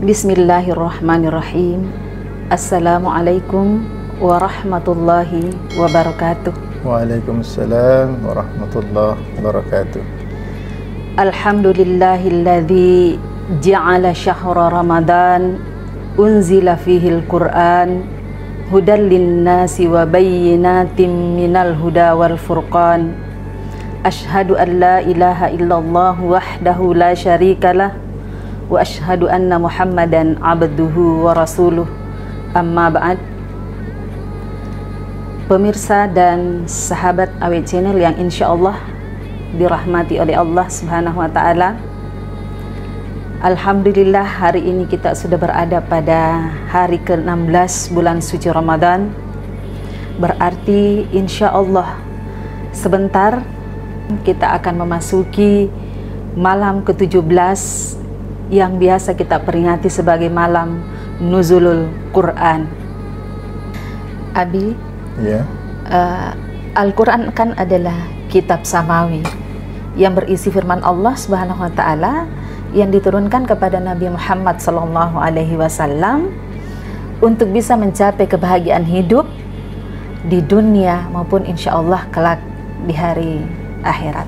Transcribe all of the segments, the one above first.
Bismillahirrahmanirrahim. Assalamualaikum warahmatullahi wabarakatuh. Waalaikumsalam warahmatullahi wabarakatuh. Alhamdulillahilladzi ja'ala syahra Ramadan unzila fihil Qur'an hudan linnasi wa bayyinatin minal huda wal furqan. Asyhadu an la ilaha illallah wahdahu la syarikalah wa asyhadu anna Muhammadan abduhu wa rasuluh. Amma ba'd. Pemirsa dan sahabat AW Channel yang insya Allah dirahmati oleh Allah Subhanahu wa Ta'ala, alhamdulillah hari ini kita sudah berada pada hari ke-16 bulan suci Ramadan. Berarti insya Allah sebentar kita akan memasuki malam ke-17 yang biasa kita peringati sebagai malam Nuzulul Quran. Abi, Ya. Al-Quran kan adalah kitab samawi yang berisi firman Allah Subhanahu wa Ta'ala yang diturunkan kepada Nabi Muhammad SAW untuk bisa mencapai kebahagiaan hidup di dunia maupun insya Allah kelak di hari akhirat.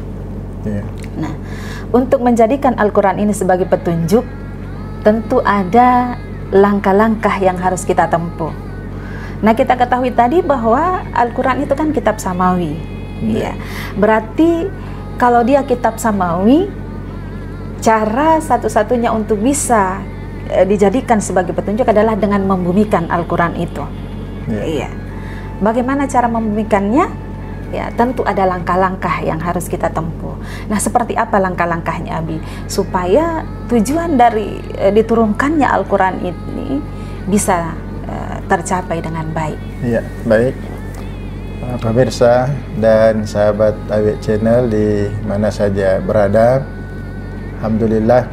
Ya. Nah, untuk menjadikan Al-Quran ini sebagai petunjuk, tentu ada langkah-langkah yang harus kita tempuh. Nah, kita ketahui tadi bahwa Al-Quran itu kan kitab samawi. Ya. Berarti kalau dia kitab samawi, cara satu-satunya untuk bisa dijadikan sebagai petunjuk adalah dengan membumikan Al-Quran itu. Iya. Bagaimana cara membumikannya? Ya, tentu ada langkah-langkah yang harus kita tempuh. Nah, seperti apa langkah-langkahnya, Abi? Supaya tujuan dari diturunkannya Al-Quran ini bisa tercapai dengan baik. Iya, baik. Pemirsa dan sahabat AW Channel di mana saja berada, alhamdulillah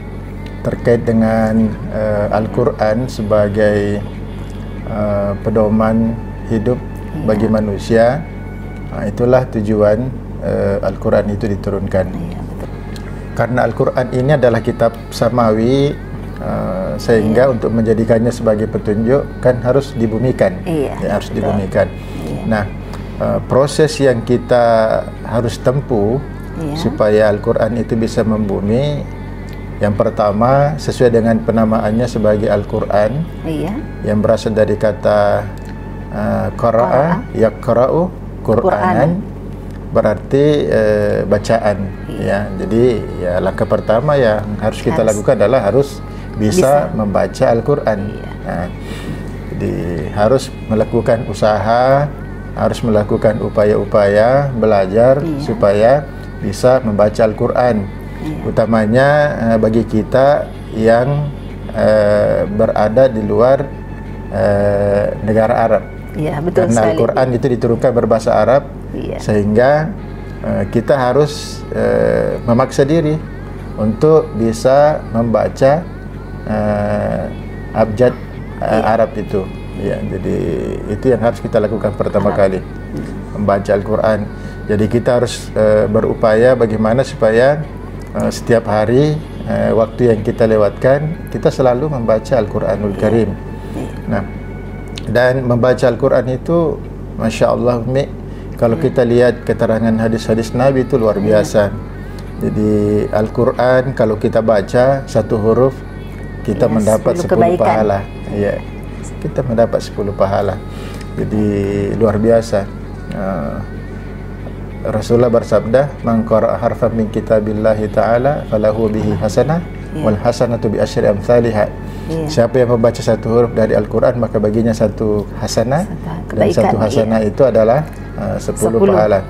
terkait dengan Al-Quran sebagai pedoman hidup bagi manusia, itulah tujuan Al-Quran itu diturunkan. Karena Al-Quran ini adalah kitab samawi, sehingga untuk menjadikannya sebagai petunjuk kan harus dibumikan. Harus dibumikan. Nah, proses yang kita harus tempuh supaya Al-Quran itu bisa membumi, yang pertama sesuai dengan penamaannya sebagai Al-Quran, yang berasal dari kata qara'a, yaqra'u Qur'anan, berarti bacaan. Ya, jadi ya langkah pertama yang harus kita lakukan adalah harus bisa membaca Al-Quran. Nah, jadi harus melakukan usaha, harus melakukan upaya-upaya belajar supaya bisa membaca Al-Quran. Utamanya bagi kita yang berada di luar negara Arab. Betul. Karena Al-Quran itu diturunkan berbahasa Arab, sehingga kita harus memaksa diri untuk bisa membaca abjad Arab itu. Ya, jadi itu yang harus kita lakukan pertama kali, membaca Al-Quran. Jadi kita harus berupaya bagaimana supaya setiap hari waktu yang kita lewatkan kita selalu membaca Al-Quranul Karim. Nah, dan membaca Al-Quran itu Masya Allah, Umi, kalau kita lihat keterangan hadis-hadis Nabi itu luar biasa. Jadi Al-Quran kalau kita baca satu huruf, kita mendapat 10 pahala. Ya, kita mendapat 10 pahala. Jadi luar biasa. Rasulullah bersabda, "Man qara'a harfan min kitabillahi ta'ala falahu bihi hasanah wal hasanatu bi asyri amsalihha." Siapa yang membaca satu huruf dari Al-Quran, maka baginya satu hasanah, dan satu hasanah itu adalah 10 pahala.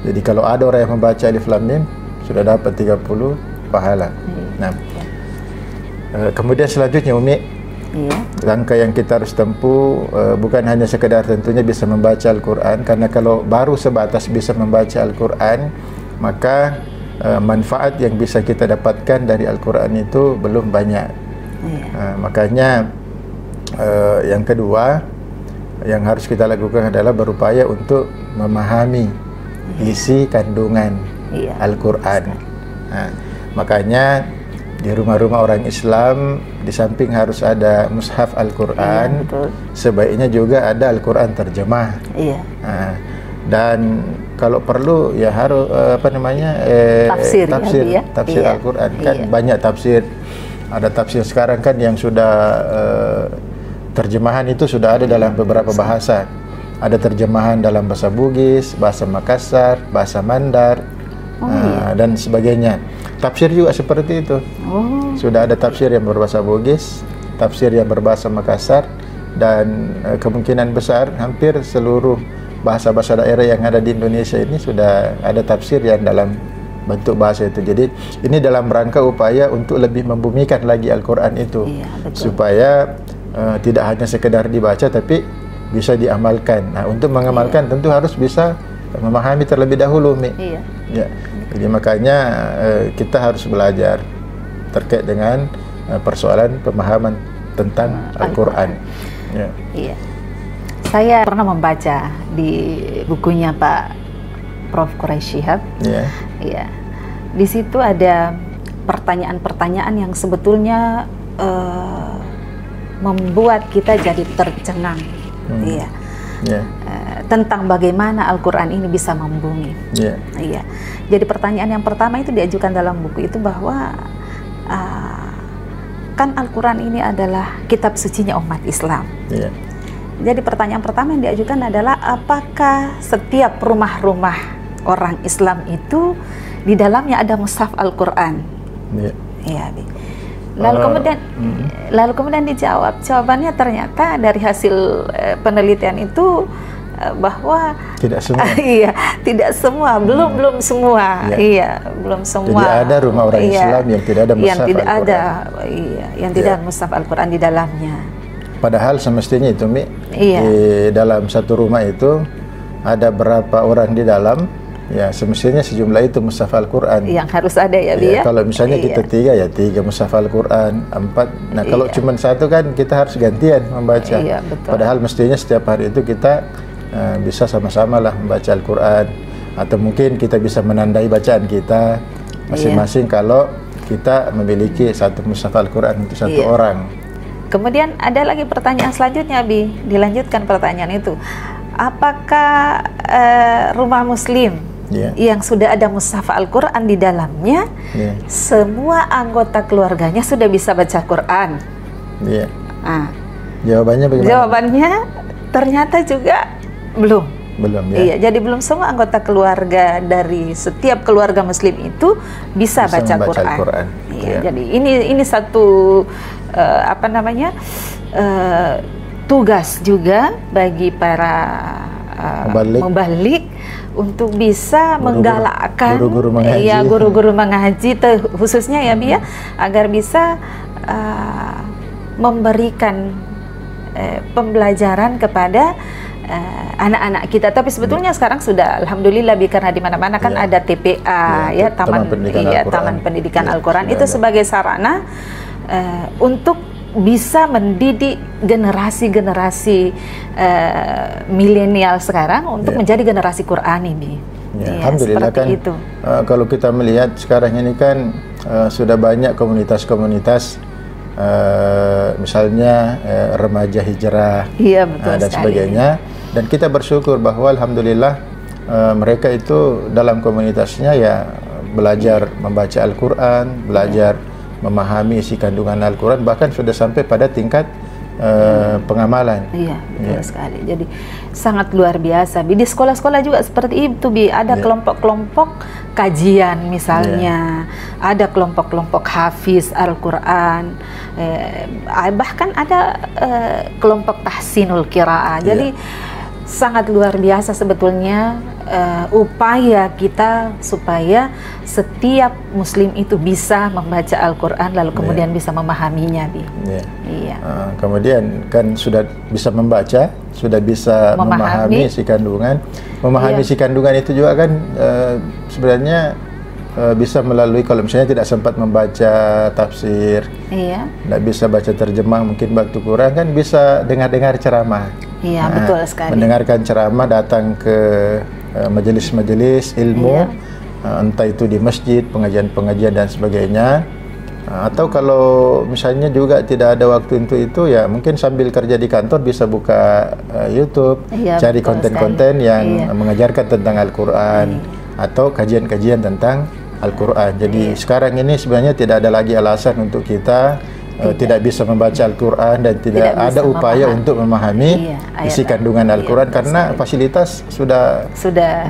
Jadi kalau ada orang yang membaca Alif Lam Mim, sudah dapat 30 pahala. Nah, kemudian selanjutnya, Umi, langkah yang kita harus tempuh bukan hanya sekedar tentunya bisa membaca Al-Quran, karena kalau baru sebatas bisa membaca Al-Quran, maka manfaat yang bisa kita dapatkan dari Al-Quran itu belum banyak. Makanya yang kedua yang harus kita lakukan adalah berupaya untuk memahami isi kandungan Al-Quran. Makanya di rumah-rumah orang Islam di samping harus ada mushaf Al-Quran, sebaiknya juga ada Al-Quran terjemah. Iya. Dan kalau perlu ya harus tafsir iya. Al-Quran kan banyak tafsir. Ada tafsir sekarang kan yang sudah terjemahan itu sudah ada dalam beberapa bahasa. Ada terjemahan dalam bahasa Bugis, bahasa Makassar, bahasa Mandar, dan sebagainya. Tafsir juga seperti itu. Sudah ada tafsir yang berbahasa Bugis, tafsir yang berbahasa Makassar, dan kemungkinan besar hampir seluruh bahasa-bahasa daerah yang ada di Indonesia ini sudah ada tafsir yang dalam bentuk bahasa itu. Jadi ini dalam rangka upaya untuk lebih membumikan lagi Al-Quran itu, supaya tidak hanya sekedar dibaca tapi bisa diamalkan. Nah, untuk mengamalkan tentu harus bisa memahami terlebih dahulu, Mi. Ya. Jadi makanya kita harus belajar terkait dengan persoalan pemahaman tentang Al-Quran. Ya. Iya. Saya pernah membaca di bukunya Pak Prof. Quraish Shihab. Iya. Iya. Di situ ada pertanyaan-pertanyaan yang sebetulnya membuat kita jadi tercengang. Iya. Tentang bagaimana Al-Quran ini bisa membumi. Iya. Jadi pertanyaan yang pertama itu diajukan dalam buku itu bahwa kan Al-Quran ini adalah kitab sucinya umat Islam. Jadi pertanyaan pertama yang diajukan adalah apakah setiap rumah-rumah orang Islam itu di dalamnya ada mushaf Al-Quran? Iya. Lalu kemudian dijawab, jawabannya ternyata dari hasil penelitian itu bahwa tidak semua. Iya, tidak semua, belum semua. Iya, belum semua. Jadi ada rumah orang Islam yang tidak ada mushaf Al-Quran. Yang tidak ada mushaf Al-Quran di dalamnya. Padahal semestinya itu, Mi, di dalam satu rumah itu ada berapa orang di dalam? Ya, semestinya sejumlah itu mushaf Al-Quran yang harus ada ya, Bi, ya. Kalau misalnya kita 3 ya 3 mushaf Al-Quran, 4. Nah, kalau cuma 1 kan kita harus gantian membaca. Padahal mestinya setiap hari itu kita bisa sama-sama lah membaca Al-Quran, atau mungkin kita bisa menandai bacaan kita masing-masing kalau kita memiliki satu mushaf Al-Quran untuk satu orang. Kemudian ada lagi pertanyaan selanjutnya, Bi. Dilanjutkan pertanyaan itu. Apakah rumah muslim yang sudah ada mushaf Al-Quran di dalamnya, semua anggota keluarganya sudah bisa baca Quran? Jawabannya bagaimana? Jawabannya ternyata juga belum. Ya. Jadi belum semua anggota keluarga dari setiap keluarga muslim itu bisa baca Quran. Jadi ini satu tugas juga bagi para mubalik untuk bisa menggalakkan guru-guru mengaji khususnya ya, Bi, ya, agar bisa memberikan pembelajaran kepada anak-anak kita. Tapi sebetulnya sekarang sudah alhamdulillah, Bi, karena di mana-mana kan ada TPA, Taman Pendidikan Al-Quran itu sebagai sarana untuk bisa mendidik generasi-generasi milenial sekarang untuk menjadi generasi Quran ini. Alhamdulillah kan itu. Kalau kita melihat sekarang ini kan sudah banyak komunitas-komunitas, misalnya remaja hijrah dan sebagainya, dan kita bersyukur bahwa alhamdulillah mereka itu dalam komunitasnya ya belajar membaca Al-Quran, belajar memahami isi kandungan Al-Quran, bahkan sudah sampai pada tingkat pengamalan. Betul sekali. Jadi sangat luar biasa, Bi. Di sekolah-sekolah juga seperti itu, Bi. Ada kelompok-kelompok kajian misalnya, ada kelompok-kelompok hafiz Al-Quran, bahkan ada kelompok tahsinul qiraah. Jadi sangat luar biasa sebetulnya upaya kita supaya setiap muslim itu bisa membaca Al-Quran lalu kemudian bisa memahaminya, Bi. Kemudian kan sudah bisa membaca, sudah bisa memahami isi kandungan. Memahami isi kandungan itu juga kan sebenarnya bisa melalui, kalau misalnya tidak sempat membaca tafsir, tidak bisa baca terjemah, mungkin waktu kurang, kan bisa dengar-dengar ceramah. Betul sekali. Mendengarkan ceramah, datang ke majelis-majelis ilmu, entah itu di masjid, pengajian-pengajian dan sebagainya. Atau kalau misalnya juga tidak ada waktu untuk itu, ya mungkin sambil kerja di kantor bisa buka YouTube, cari konten-konten yang mengajarkan tentang Al-Quran atau kajian-kajian tentang Al-Quran. Jadi sekarang ini sebenarnya tidak ada lagi alasan untuk kita tidak bisa membaca Al-Quran dan tidak ada upaya untuk memahami isi kandungan Al-Quran, karena fasilitas sudah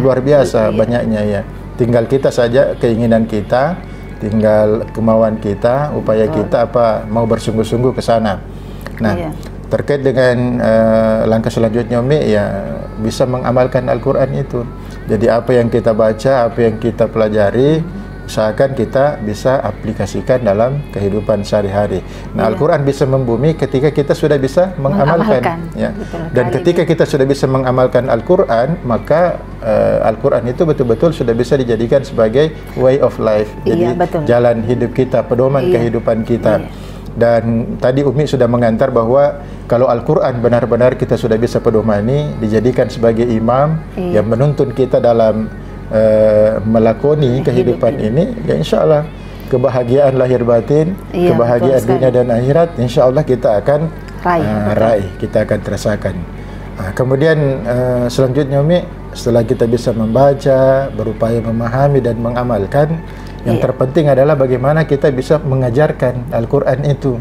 luar biasa banyaknya ya. Tinggal kita saja, keinginan kita, tinggal kemauan kita, upaya kita apa mau bersungguh-sungguh ke sana. Nah, terkait dengan langkah selanjutnya Umi, ya bisa mengamalkan Al-Quran itu. Jadi apa yang kita baca, apa yang kita pelajari, usahakan kita bisa aplikasikan dalam kehidupan sehari-hari. Nah, Al-Quran bisa membumi ketika kita sudah bisa mengamalkan. Ya. Dan ketika kita sudah bisa mengamalkan Al-Quran, maka Al-Quran itu betul-betul sudah bisa dijadikan sebagai way of life. Jadi jalan hidup kita, pedoman kehidupan kita. Dan tadi Umi sudah mengantar bahwa kalau Al-Quran benar-benar kita sudah bisa pedomani, dijadikan sebagai imam yang menuntun kita dalam melakoni kehidupan ini, ya insya Allah kebahagiaan lahir batin, kebahagiaan dunia dan akhirat, insya Allah kita akan raih, kita akan terasakan. Kemudian selanjutnya Umi, setelah kita bisa membaca, berupaya memahami dan mengamalkan, yang terpenting adalah bagaimana kita bisa mengajarkan Al-Quran itu.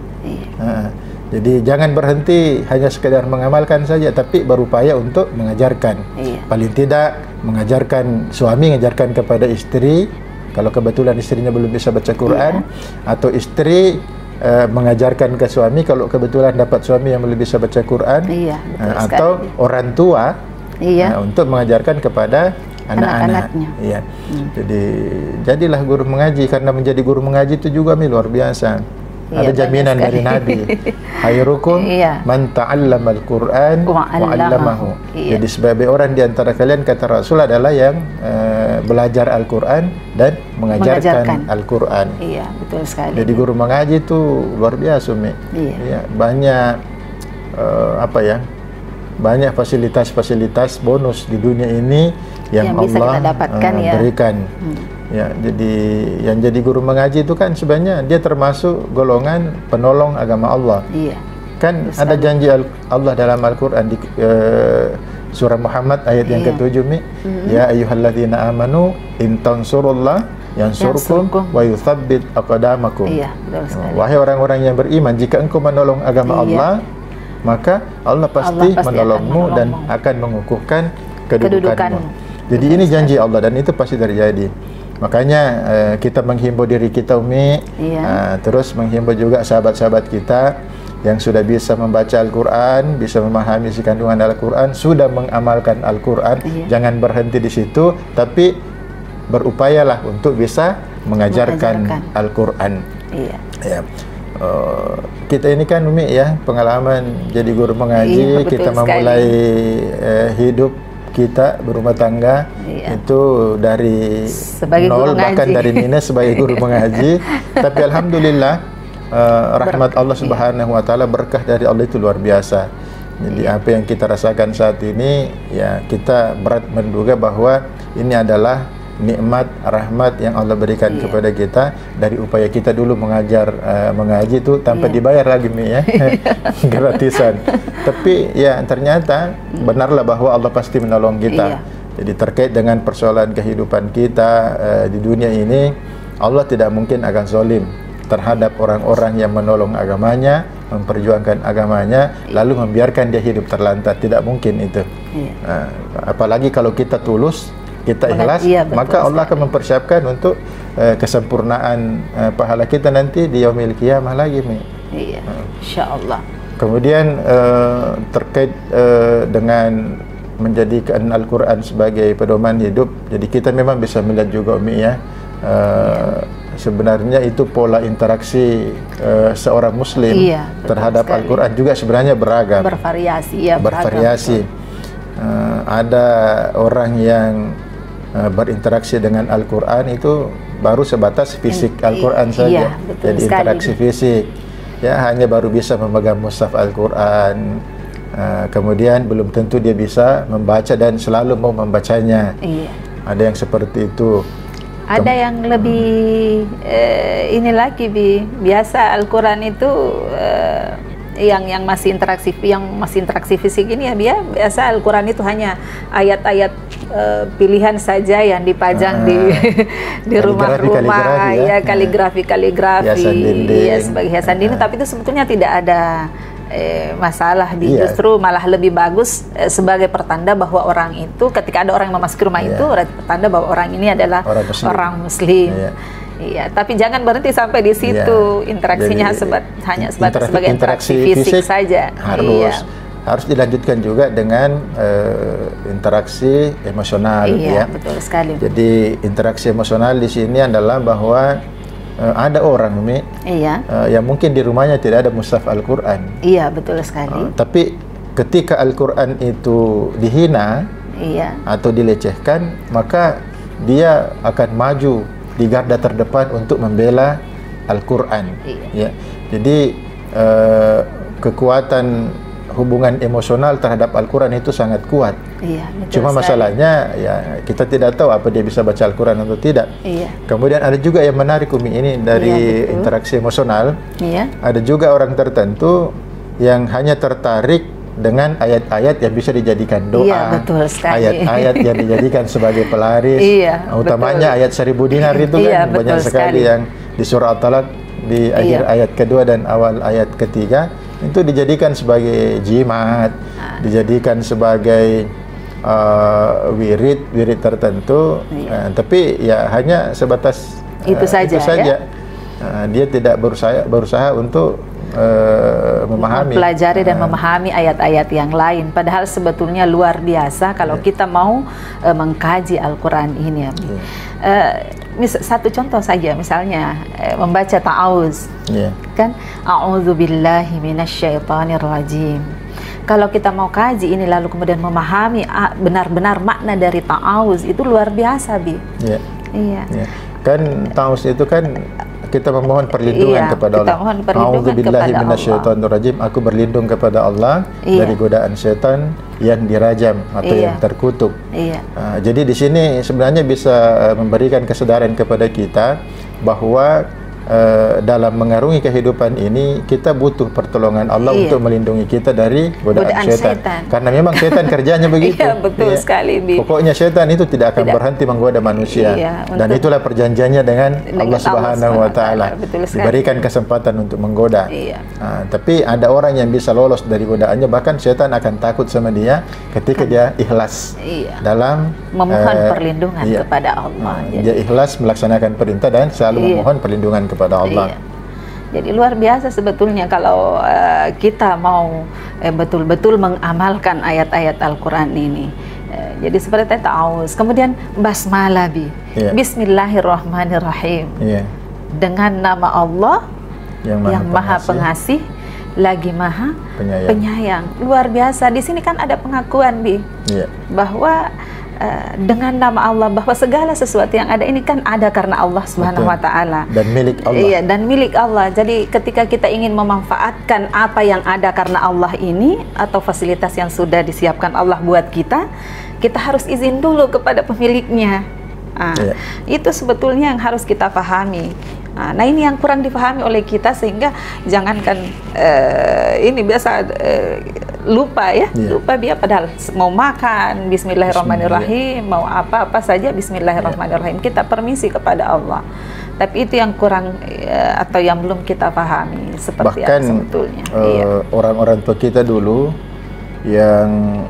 Jadi jangan berhenti hanya sekedar mengamalkan saja, tapi berupaya untuk mengajarkan. Paling tidak mengajarkan suami, mengajarkan kepada istri, kalau kebetulan istrinya belum bisa baca Quran, atau istri mengajarkan ke suami kalau kebetulan dapat suami yang belum bisa baca Quran, atau orang tua untuk mengajarkan kepada anak-anaknya. Jadi jadilah guru mengaji, karena menjadi guru mengaji itu juga luar biasa. Ada jaminan dari Nabi, khairukum man ta'allama al-Quran wa 'allamahu. Jadi sebagai orang di antara kalian, kata Rasul, adalah yang belajar Al-Quran dan mengajarkan Al-Quran. Betul sekali. Jadi guru mengaji itu luar biasa, Umi. Banyak banyak fasilitas-fasilitas bonus di dunia ini yang Allah berikan. Ya, jadi yang jadi guru mengaji itu kan sebenarnya dia termasuk golongan penolong agama Allah. Kan ada janji Allah dalam Al-Quran di surah Muhammad ayat yang ke-7, Ya ayyuhalladzina amanu in tansurullah yansurkum wa yuthabbit aqdamakum. Wahai orang-orang yang beriman, jika engkau menolong agama Allah, maka Allah pasti menolongmu dan akan mengukuhkan kedudukanmu. Jadi ini janji Allah dan itu pasti terjadi. Makanya kita menghimbau diri kita, Umi, terus menghimbau juga sahabat-sahabat kita yang sudah bisa membaca Al-Quran, bisa memahami isi kandungan Al-Quran, sudah mengamalkan Al-Quran. Jangan berhenti di situ, tapi berupayalah untuk bisa mengajarkan Al-Quran. Kita ini kan, Umi, ya, pengalaman jadi guru mengaji, kita memulai hidup kita berumah tangga itu dari sebagai nol, bahkan dari minus sebagai guru mengaji. Tapi alhamdulillah rahmat Allah Subhanahu wa taala, berkah dari Allah itu luar biasa. Jadi apa yang kita rasakan saat ini, ya kita berat menduga bahwa ini adalah nikmat, rahmat yang Allah berikan kepada kita dari upaya kita dulu mengaji itu tanpa dibayar lagi, Mi, ya. Gratisan. Tapi ya ternyata benarlah bahwa Allah pasti menolong kita. Jadi terkait dengan persoalan kehidupan kita di dunia ini, Allah tidak mungkin akan zalim terhadap orang-orang yang menolong agamanya, memperjuangkan agamanya, lalu membiarkan dia hidup terlantar. Tidak mungkin itu. Apalagi kalau kita tulus, kita ikhlas, maka Allah akan mempersiapkan untuk kesempurnaan pahala kita nanti di yaumil qiyamah lagi, Mi. Insyaallah. Kemudian terkait dengan menjadikan Al-Quran sebagai pedoman hidup, jadi kita memang bisa melihat juga, Umi, ya, sebenarnya itu pola interaksi seorang muslim terhadap Al-Quran juga sebenarnya beragam, bervariasi. Ada orang yang berinteraksi dengan Al-Quran itu baru sebatas fisik Al-Quran saja, jadi interaksi fisik, ya, hanya baru bisa memegang mushaf Al-Quran. Kemudian belum tentu dia bisa membaca dan selalu mau membacanya. Ada yang seperti itu. Ada yang lebih ini lagi, Bi. Biasa Al-Quran itu yang masih interaksi fisik ini ya, biasa Al-Quran itu hanya ayat-ayat pilihan saja yang dipajang di rumah-rumah, ya, kaligrafi ya, sebagai hiasan dinding, tapi itu sebetulnya tidak ada masalah, justru malah lebih bagus sebagai pertanda bahwa orang itu, ketika ada orang yang memasuki rumah itu, pertanda bahwa orang ini adalah orang muslim. Iya, tapi jangan berhenti sampai di situ. Interaksinya hanya sebagai interaksi fisik saja. Harus dilanjutkan juga dengan interaksi emosional. Iya, betul sekali. Jadi interaksi emosional di sini adalah bahwa ada orang, Umi, yang mungkin di rumahnya tidak ada mushaf Al-Quran. Iya, betul sekali. Tapi ketika Al-Quran itu dihina atau dilecehkan, maka dia akan maju di garda terdepan untuk membela Al-Quran. Ya. Jadi kekuatan hubungan emosional terhadap Al-Quran itu sangat kuat. Cuma masalahnya ya kita tidak tahu apa dia bisa baca Al-Quran atau tidak. Kemudian ada juga yang menarik, Umi, ini dari interaksi emosional. Ada juga orang tertentu yang hanya tertarik dengan ayat-ayat yang bisa dijadikan doa, ayat-ayat yang dijadikan sebagai pelaris. Utamanya ayat 1000 dinar itu kan banyak sekali yang di surah At-Talaq di akhir ayat kedua dan awal ayat ketiga itu dijadikan sebagai jimat, dijadikan sebagai wirid tertentu, tapi ya hanya sebatas itu saja. Dia tidak berusaha untuk memahami, mempelajari dan memahami ayat-ayat yang lain. Padahal sebetulnya luar biasa kalau kita mau mengkaji Al-Quran ini. Satu contoh saja, misalnya membaca ta'awuz, kan, a'udzubillahi minasyaitonirrajim. Kalau kita mau kaji ini lalu kemudian memahami benar-benar makna dari ta'awuz, itu luar biasa, Bi. Kan ta'awuz itu kan kita memohon perlindungan kepada Allah. A'udzubillahi minasyaitonirrajim. Aku berlindung kepada Allah dari godaan setan yang dirajam atau yang terkutuk. Jadi di sini sebenarnya bisa memberikan kesadaran kepada kita bahwa dalam mengarungi kehidupan ini kita butuh pertolongan Allah untuk melindungi kita dari godaan setan. Karena memang setan kerjanya begitu. Betul sekali, Bi. Pokoknya setan itu tidak akan berhenti menggoda manusia. Dan itulah perjanjiannya dengan Allah Subhanahu wa Ta'ala. Diberikan kesempatan untuk menggoda. Tapi ada orang yang bisa lolos dari godaannya, bahkan setan akan takut sama dia ketika dia ikhlas dalam memohon perlindungan kepada Allah. Dia ikhlas melaksanakan perintah dan selalu memohon perlindungan kepada Allah. Jadi luar biasa sebetulnya kalau kita mau betul-betul mengamalkan ayat-ayat Al-Quran ini. Jadi seperti ta'awuz, kemudian basmalah, Bi. Bismillahirrahmanirrahim. Dengan nama Allah yang Maha Pengasih lagi Maha Penyayang. Luar biasa. Di sini kan ada pengakuan, Bi, bahwa dengan nama Allah, bahwa segala sesuatu yang ada ini kan ada karena Allah Subhanahu wa Ta'ala dan milik Allah. Dan milik Allah. Jadi ketika kita ingin memanfaatkan apa yang ada karena Allah ini atau fasilitas yang sudah disiapkan Allah buat kita, kita harus izin dulu kepada pemiliknya. Itu sebetulnya yang harus kita pahami. Nah, ini yang kurang dipahami oleh kita, sehingga jangankan ini biasa lupa lupa dia, padahal mau makan Bismillahirrahmanirrahim, mau apa saja Bismillahirrahmanirrahim, kita permisi kepada Allah. Tapi itu yang kurang atau yang belum kita pahami seperti bahkan, apa sebetulnya. Orang-orang tua kita dulu yang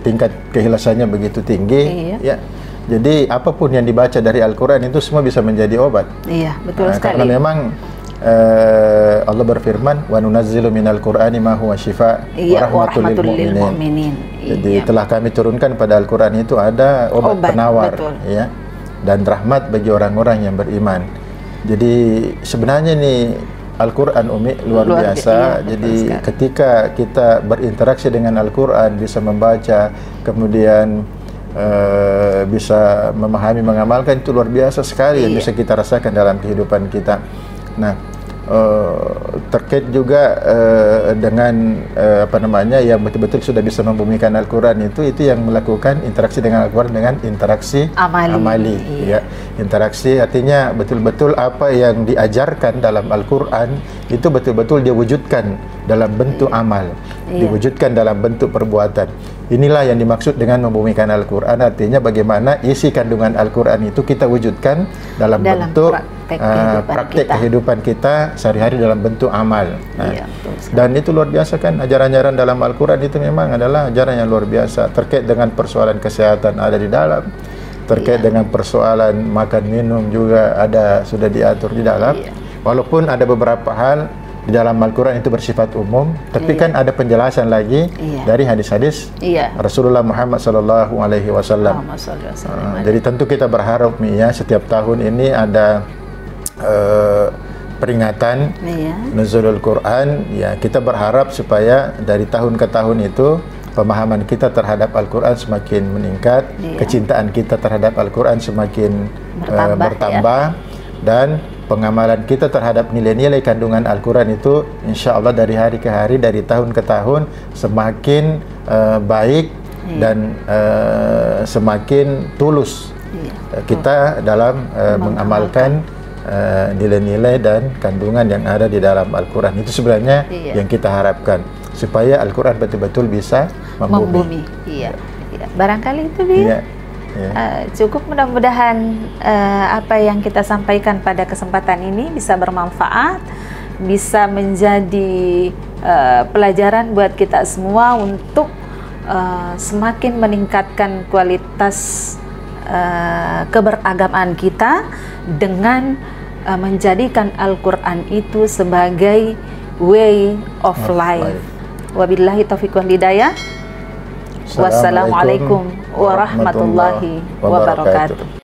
tingkat keikhlasannya begitu tinggi, jadi apapun yang dibaca dari Al-Quran itu semua bisa menjadi obat. Betul sekali. Karena memang Allah berfirman, wa nunazzilu minal Qur'ani ma huwa syifaa wa rahmatul lil mu'minin. Jadi telah kami turunkan pada Al-Quran itu ada obat penawar, dan rahmat bagi orang-orang yang beriman. Jadi sebenarnya nih Al-Quran, Umi, luar biasa. Jadi ketika kita berinteraksi dengan Al-Quran, bisa membaca, kemudian bisa memahami, mengamalkan, itu luar biasa sekali yang bisa kita rasakan dalam kehidupan kita. Nah, terkait juga dengan yang betul-betul sudah bisa membumikan Al-Quran itu yang melakukan interaksi dengan Al-Quran dengan interaksi amali. Ya. Interaksi artinya betul-betul apa yang diajarkan dalam Al-Quran itu betul-betul dia wujudkan dalam bentuk amal, diwujudkan dalam bentuk perbuatan. Inilah yang dimaksud dengan membumikan Al-Quran, artinya bagaimana isi kandungan Al-Quran itu kita wujudkan dalam bentuk praktek kehidupan kita sehari-hari dalam bentuk amal. Dan itu luar biasa kan, ajaran-ajaran dalam Al-Quran itu memang adalah ajaran yang luar biasa terkait dengan persoalan kesehatan ada di dalam, terkait dengan persoalan makan minum juga sudah diatur di dalam. Walaupun ada beberapa hal di dalam Al-Quran itu bersifat umum, tapi kan ada penjelasan lagi dari hadis-hadis Rasulullah Muhammad SAW. Jadi tentu kita berharap setiap tahun ini ada peringatan Nuzulul Quran. Ya, kita berharap supaya dari tahun ke tahun itu pemahaman kita terhadap Al-Quran semakin meningkat, kecintaan kita terhadap Al-Quran semakin bertambah, dan pengamalan kita terhadap nilai-nilai kandungan Al-Quran itu insya Allah dari hari ke hari, dari tahun ke tahun semakin baik dan semakin tulus kita dalam mengamalkan nilai-nilai dan kandungan yang ada di dalam Al-Quran. Itu sebenarnya yang kita harapkan, supaya Al-Quran betul-betul bisa membumi. Barangkali itu cukup, mudah-mudahan apa yang kita sampaikan pada kesempatan ini bisa bermanfaat, bisa menjadi pelajaran buat kita semua untuk semakin meningkatkan kualitas keberagamaan kita dengan menjadikan Al-Quran itu sebagai way of life. Wabillahi taufiq wal hidayah. Wassalamualaikum warahmatullahi wabarakatuh.